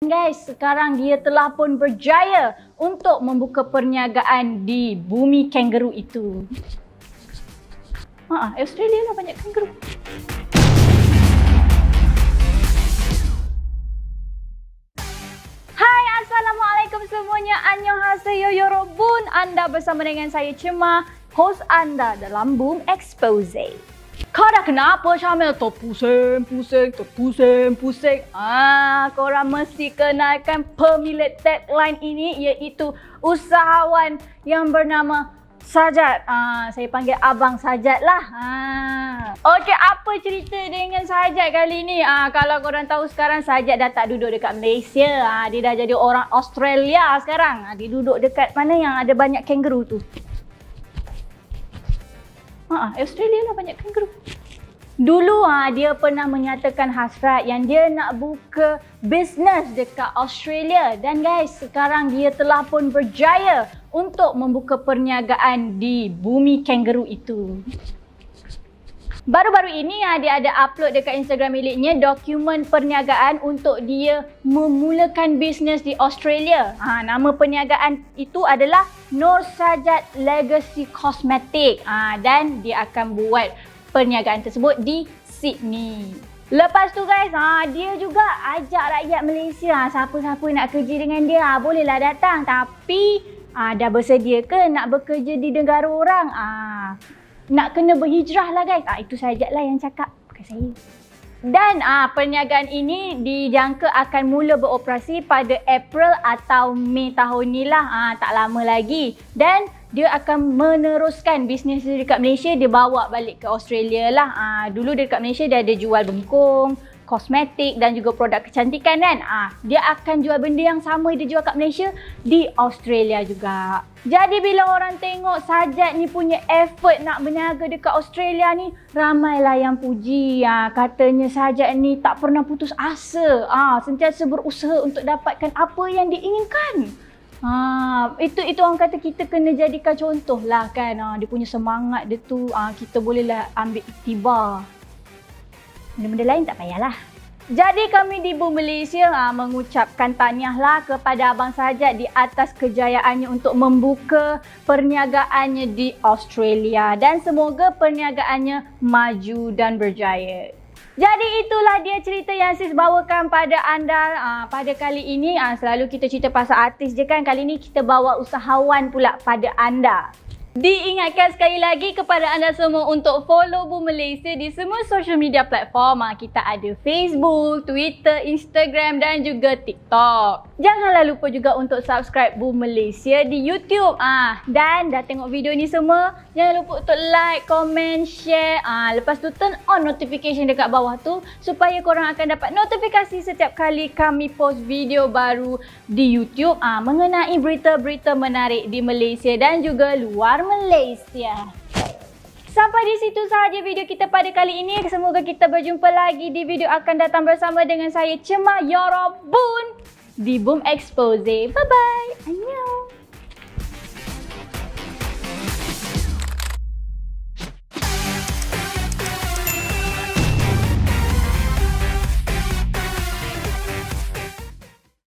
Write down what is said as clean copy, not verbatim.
Guys, sekarang dia telah pun berjaya untuk membuka perniagaan di bumi kangaroo itu. Australia lah banyak kangaroo. Hai, Assalamualaikum semuanya. Annyeonghaseyo yorobun. Anda bersama dengan saya Cema, host anda dalam Boom Expose. Kau dah kenapa Syamil terpusing? Korang mesti kenalkan pemilik tagline ini, iaitu usahawan yang bernama Sajat. Saya panggil Abang Sajat lah. Okey, apa cerita dengan Sajat kali ni? Kalau korang tahu sekarang Sajat dah tak duduk dekat Malaysia. Dia dah jadi orang Australia sekarang. Dia duduk dekat mana yang ada banyak kangaroo tu. Australia lah banyak kangaroo. Dulu dia pernah menyatakan hasrat yang dia nak buka bisnes dekat Australia. Dan guys, sekarang dia telah pun berjaya untuk membuka perniagaan di bumi kangaroo itu. Baru-baru ini dia ada upload dekat Instagram miliknya dokumen perniagaan untuk dia memulakan bisnes di Australia. Nama perniagaan itu adalah Nur Sajat Legacy Cosmetic. Dan dia akan buat perniagaan tersebut di Sydney. Lepas tu guys, dia juga ajak rakyat Malaysia, siapa-siapa nak kerja dengan dia, bolehlah datang. Tapi dah bersedia ke nak bekerja di negara orang? Nak kena berhijrah lah guys. Itu Sajat lah yang cakap, bukan saya. Dan perniagaan ini dijangka akan mula beroperasi pada April atau Mei tahun ni lah. Tak lama lagi. Dan dia akan meneruskan bisnes dia dekat Malaysia, dia bawa balik ke Australia lah. Dulu dekat Malaysia dia ada jual bengkung, kosmetik dan juga produk kecantikan kan. Dia akan jual benda yang sama dia jual kat Malaysia di Australia juga. Jadi bila orang tengok Sajat ni punya effort nak berniaga dekat Australia ni, ramailah yang puji. Katanya Sajat ni tak pernah putus asa. Sentiasa berusaha untuk dapatkan apa yang diinginkan. Itu orang kata kita kena jadikan contoh lah kan. Dia punya semangat dia tu, kita bolehlah ambil iktibar. Benda-benda lain tak payahlah. Jadi kami di Boom Malaysia mengucapkan tahniahlah kepada Abang Sajat di atas kejayaannya untuk membuka perniagaannya di Australia. Dan semoga perniagaannya maju dan berjaya. Jadi itulah dia cerita yang sis bawakan pada anda pada kali ini. Selalu kita cerita pasal artis je kan. Kali ni kita bawa usahawan pula pada anda. Diingatkan sekali lagi kepada anda semua untuk follow Boom Malaysia di semua social media platform. Kita ada Facebook, Twitter, Instagram dan juga TikTok. Janganlah lupa juga untuk subscribe Boom Malaysia di YouTube. Dan dah tengok video ni semua, jangan lupa untuk like, comment, share. Lepas tu turn on notification dekat bawah tu supaya korang akan dapat notifikasi setiap kali kami post video baru di YouTube mengenai berita-berita menarik di Malaysia dan juga luar Malaysia. Sampai di situ sahaja video kita pada kali ini. Semoga kita berjumpa lagi di video akan datang bersama dengan saya Cema Yorobun di Boom Expose. Bye bye. Annyeong.